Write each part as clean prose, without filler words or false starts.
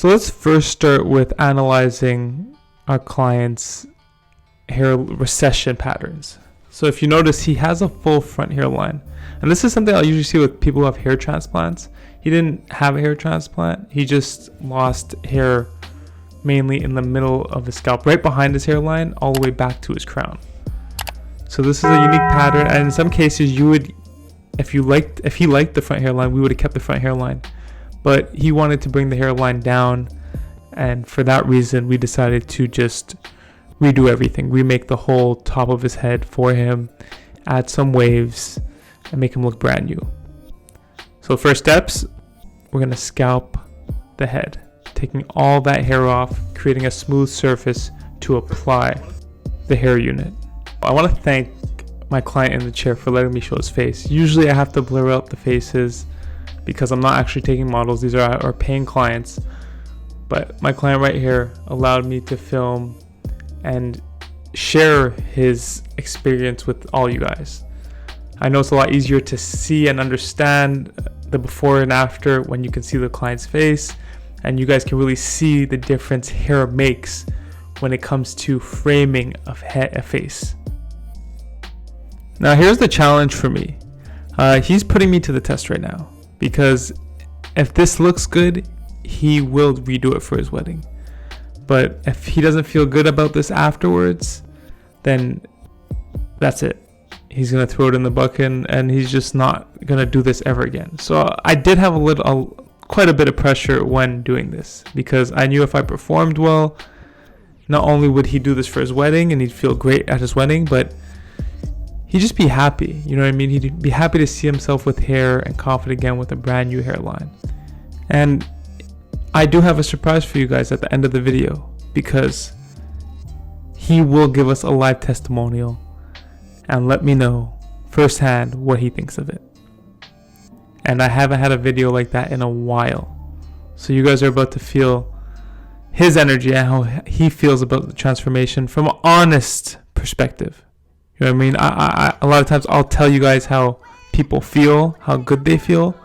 So let's first start with analyzing our client's hair recession patterns. So if you notice, he has a full front hairline. And this is something I'll usually see with people who have hair transplants. He didn't have a hair transplant. He just lost hair mainly in the middle of his scalp, right behind his hairline, all the way back to his crown. So this is a unique pattern. And in some cases, you would, if he liked the front hairline, we would have kept the front hairline. But he wanted to bring the hairline down. And for that reason, we decided to just redo everything, remake the whole top of his head for him, add some waves, and make him look brand new. So first steps, we're going to scalp the head, taking all that hair off, creating a smooth surface to apply the hair unit. I want to thank my client in the chair for letting me show his face. Usually I have to blur out the faces because I'm not actually taking models. These are our paying clients. But my client right here allowed me to film and share his experience with all you guys. I know it's a lot easier to see and understand the before and after when you can see the client's face, and you guys can really see the difference hair makes when it comes to framing of a face. Now here's the challenge for me. He's putting me to the test right now, because if this looks good, he will redo it for his wedding. But if he doesn't feel good about this afterwards, then that's it. He's going to throw it in the bucket, and he's just not going to do this ever again. So I did have quite a bit of pressure when doing this, because I knew if I performed well, not only would he do this for his wedding and he'd feel great at his wedding, but he'd just be happy. You know what I mean? He'd be happy to see himself with hair and confident again with a brand new hairline. And I do have a surprise for you guys at the end of the video, because he will give us a live testimonial and let me know firsthand what he thinks of it. And I haven't had a video like that in a while. So you guys are about to feel his energy and how he feels about the transformation from an honest perspective. You know what I mean? I a lot of times I'll tell you guys how people feel, how good they feel.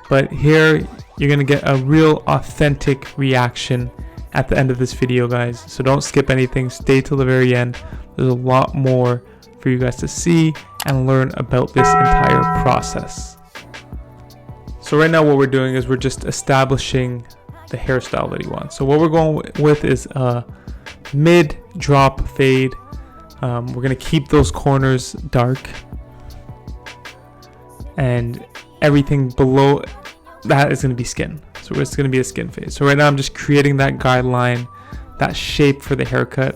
But here you're going to get a real authentic reaction at the end of this video, guys. So don't skip anything. Stay till the very end. There's a lot more for you guys to see and learn about this entire process. So right now what we're doing is we're just establishing the hairstyle that he wants. So what we're going with is a mid drop fade. We're going to keep those corners dark, and everything below that is going to be skin. So it's going to be a skin fade. So right now I'm just creating that guideline, that shape for the haircut.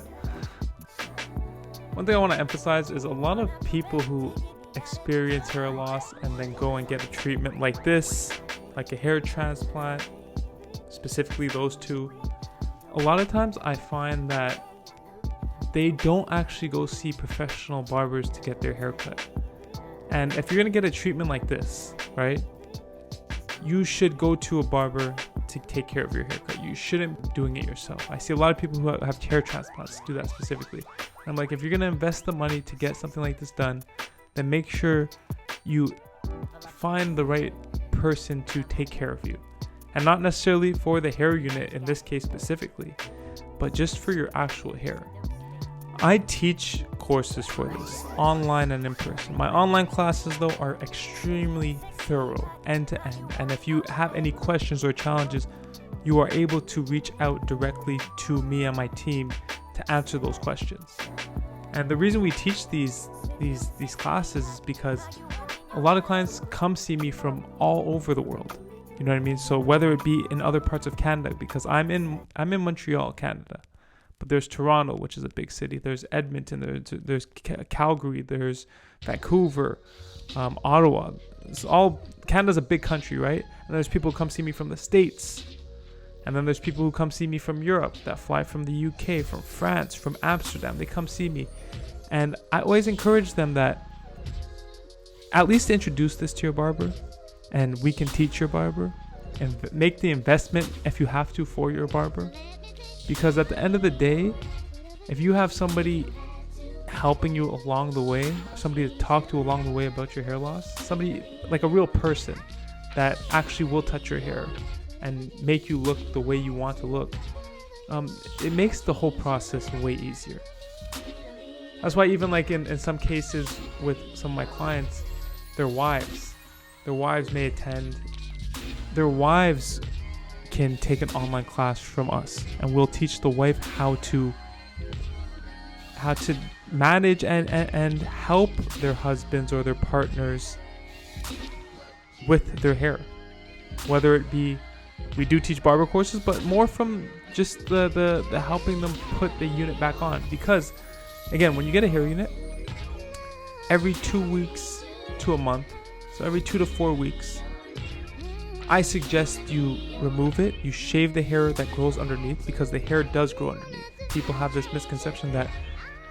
One thing I want to emphasize is a lot of people who experience hair loss and then go and get a treatment like this, like a hair transplant, specifically those two, a lot of times I find that they don't actually go see professional barbers to get their hair cut. And if you're going to get a treatment like this, right, you should go to a barber to take care of your haircut. You shouldn't be doing it yourself. I see a lot of people who have hair transplants do that specifically. And I'm like, if you're going to invest the money to get something like this done, then make sure you find the right person to take care of you. And not necessarily for the hair unit in this case specifically, but just for your actual hair. I teach courses for this, online and in person. My online classes, though, are extremely thorough, end to end. And if you have any questions or challenges, you are able to reach out directly to me and my team to answer those questions. And the reason we teach these classes is because a lot of clients come see me from all over the world. You know what I mean? So whether it be in other parts of Canada, because I'm in Montreal, Canada. But there's Toronto, which is a big city. There's Edmonton. There's Calgary. There's Vancouver, Ottawa. It's all Canada's a big country, right? And there's people who come see me from the States, and then there's people who come see me from Europe that fly from the UK, from France, from Amsterdam. They come see me, and I always encourage them that at least introduce this to your barber, and we can teach your barber, and make the investment if you have to for your barber. Because at the end of the day, if you have somebody helping you along the way, somebody to talk to along the way about your hair loss, somebody like a real person that actually will touch your hair and make you look the way you want to look, it makes the whole process way easier. That's why even like in some cases with some of my clients, their wives may attend. Their wives can take an online class from us, and we'll teach the wife how to manage and help their husbands or their partners with their hair. Whether it be, we do teach barber courses, but more from just the helping them put the unit back on. Because again, when you get a hair unit, every 2 weeks to a month, so every 2 to 4 weeks, I suggest you remove it. You shave the hair that grows underneath, because the hair does grow underneath. People have this misconception that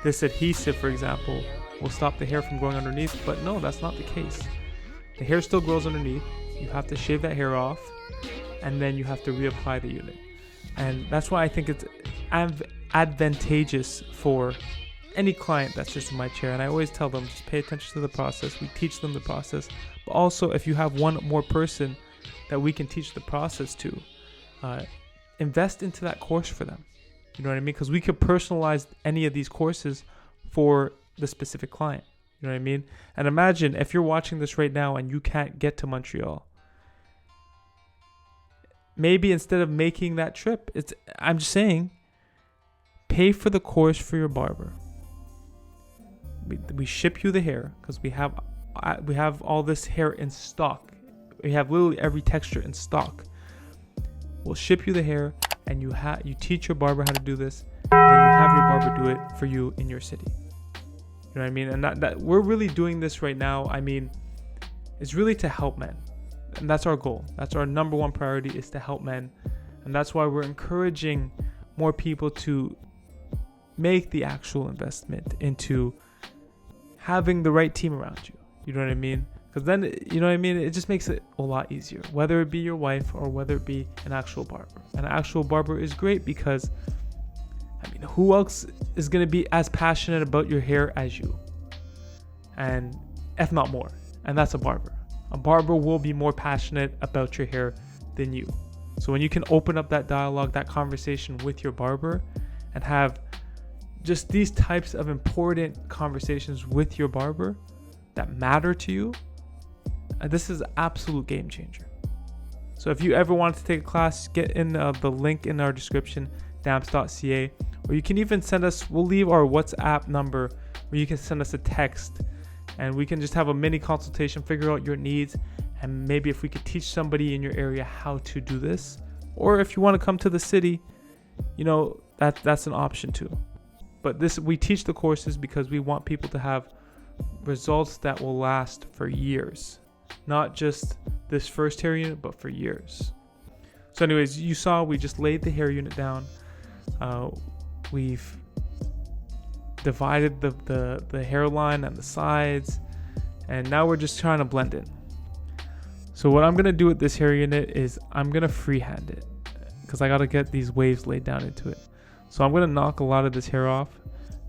this adhesive, for example, will stop the hair from growing underneath, but no, that's not the case. The hair still grows underneath. You have to shave that hair off, and then you have to reapply the unit. And that's why I think it's advantageous for any client that sits in my chair. And I always tell them, just pay attention to the process. We teach them the process. But also, if you have one more person that we can teach the process to, invest into that course for them. You know what I mean? Because we could personalize any of these courses for the specific client. You know what I mean? And imagine if you're watching this right now and you can't get to Montreal. Maybe instead of making that trip, I'm just saying, pay for the course for your barber. We ship you the hair, because we have all this hair in stock. We have literally every texture in stock. We'll ship you the hair, and you teach your barber how to do this, and then you have your barber do it for you in your city. You know what I mean? And that we're really doing this right now. I mean, it's really to help men. And that's our goal. That's our number one priority, is to help men. And that's why we're encouraging more people to make the actual investment into having the right team around you. You know what I mean? Because then, you know what I mean? It just makes it a lot easier, whether it be your wife or whether it be an actual barber. An actual barber is great because, I mean, who else is going to be as passionate about your hair as you? And if not more. And that's a barber. A barber will be more passionate about your hair than you. So when you can open up that dialogue, that conversation with your barber, and have just these types of important conversations with your barber that matter to you, this is an absolute game changer. So if you ever want to take a class, get in the link in our description, damps.ca, or you can even send us, we'll leave our WhatsApp number where you can send us a text, and we can just have a mini consultation, figure out your needs, and maybe if we could teach somebody in your area how to do this. Or if you want to come to the city, you know, that's an option too. But we teach the courses because we want people to have results that will last for years. Not just this first hair unit, but for years. So anyways, you saw we just laid the hair unit down. We've divided the hairline and the sides, and now we're just trying to blend it. So what I'm going to do with this hair unit is I'm going to freehand it, because I got to get these waves laid down into it. So I'm going to knock a lot of this hair off,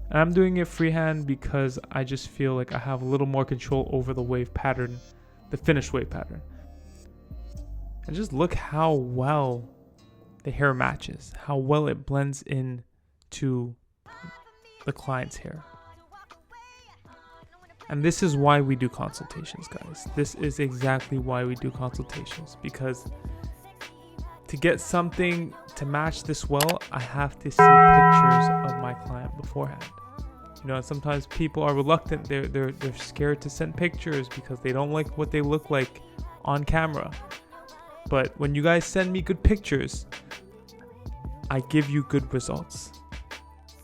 and I'm doing it freehand because I just feel like I have a little more control over the wave pattern, the finished wave pattern. And just look how well the hair matches, how well it blends in to the client's hair. And this is why we do consultations, guys. This is exactly why we do consultations, because to get something to match this well, I have to see pictures of my client beforehand. You know, sometimes people are reluctant. They're scared to send pictures because they don't like what they look like on camera. But when you guys send me good pictures, I give you good results.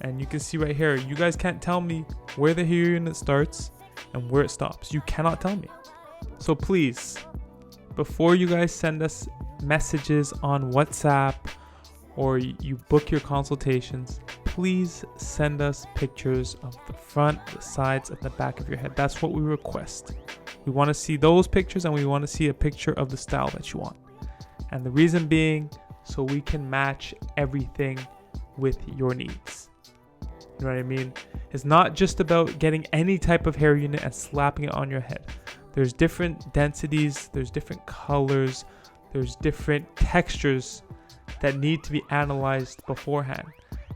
And you can see right here, you guys can't tell me where the hair unit starts and where it stops. You cannot tell me. So please, before you guys send us messages on WhatsApp or you book your consultations, please send us pictures of the front, the sides, and the back of your head. That's what we request. We want to see those pictures, and we want to see a picture of the style that you want. And the reason being, so we can match everything with your needs. You know what I mean? It's not just about getting any type of hair unit and slapping it on your head. There's different densities, there's different colors, There's different textures that need to be analyzed beforehand.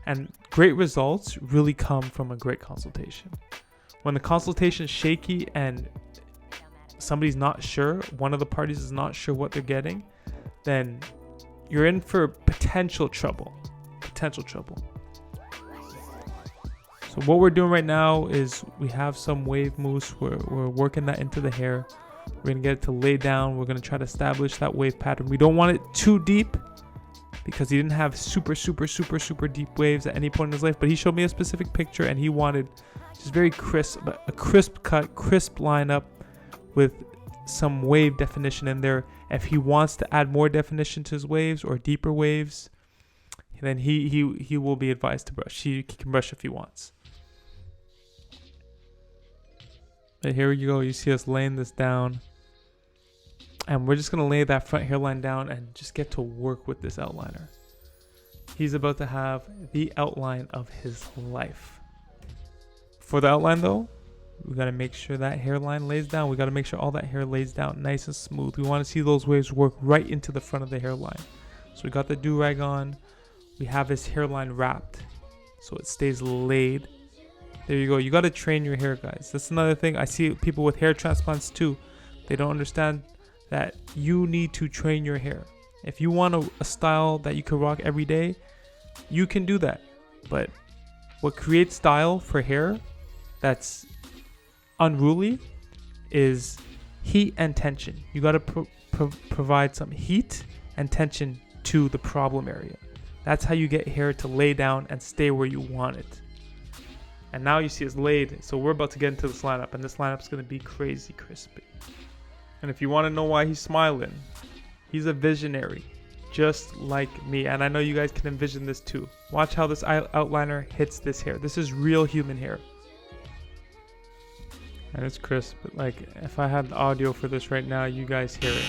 And great results really come from a great consultation. When the consultation is shaky and somebody's not sure, one of the parties is not sure what they're getting, then you're in for potential trouble. So what we're doing right now is we have some wave mousse. We're working that into the hair. We're going to get it to lay down. We're going to try to establish that wave pattern. We don't want it too deep because he didn't have super deep waves at any point in his life. But he showed me a specific picture and he wanted just very crisp, a crisp cut, crisp lineup with some wave definition in there. If he wants to add more definition to his waves or deeper waves, then he will be advised to brush. He can brush if he wants. But here you go. You see us laying this down. And we're just going to lay that front hairline down and just get to work with this outliner. He's about to have the outline of his life. For the outline though, we got to make sure that hairline lays down. We got to make sure all that hair lays down nice and smooth. We want to see those waves work right into the front of the hairline. So we got the do-rag on. We have his hairline wrapped so it stays laid. There you go. You got to train your hair, guys. That's another thing. I see people with hair transplants too. They don't understand that you need to train your hair. If you want a style that you can rock every day, you can do that. But what creates style for hair that's unruly is heat and tension. You got to provide some heat and tension to the problem area. That's how you get hair to lay down and stay where you want it. And now you see it's laid. So we're about to get into this lineup, and this lineup is going to be crazy crispy. And if you want to know why he's smiling, he's a visionary, just like me. And I know you guys can envision this too. Watch how this outliner hits this hair. This is real human hair. And it's crisp. But like, if I had the audio for this right now, you guys hear it.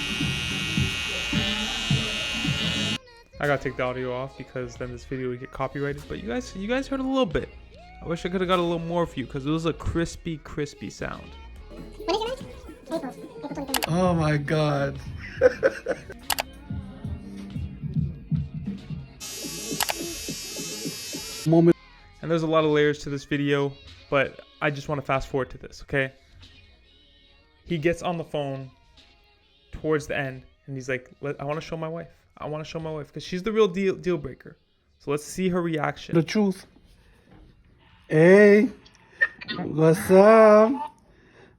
I gotta take the audio off because then this video would get copyrighted. But you guys heard a little bit. I wish I could have got a little more for you because it was a crispy sound. Oh my god. Moment. And there's a lot of layers to this video, but I just want to fast forward to this, okay? He gets on the phone towards the end and he's like, I want to show my wife. I want to show my wife because she's the real deal breaker. So let's see her reaction. The truth. Hey, what's up?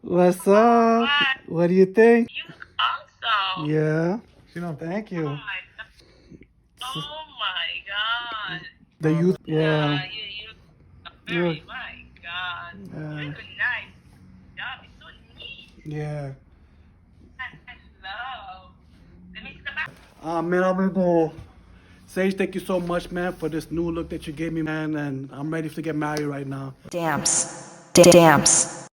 What's up? What do you think? You look awesome. Yeah. Thank you. Oh my god. The youth. Yeah. You very, my god. Very nice. Job is so neat. Yeah. I love. Let me see the back. Man, I'm gonna go. Sage, thank you so much, man, for this new look that you gave me, man. And I'm ready to get married right now. Damps.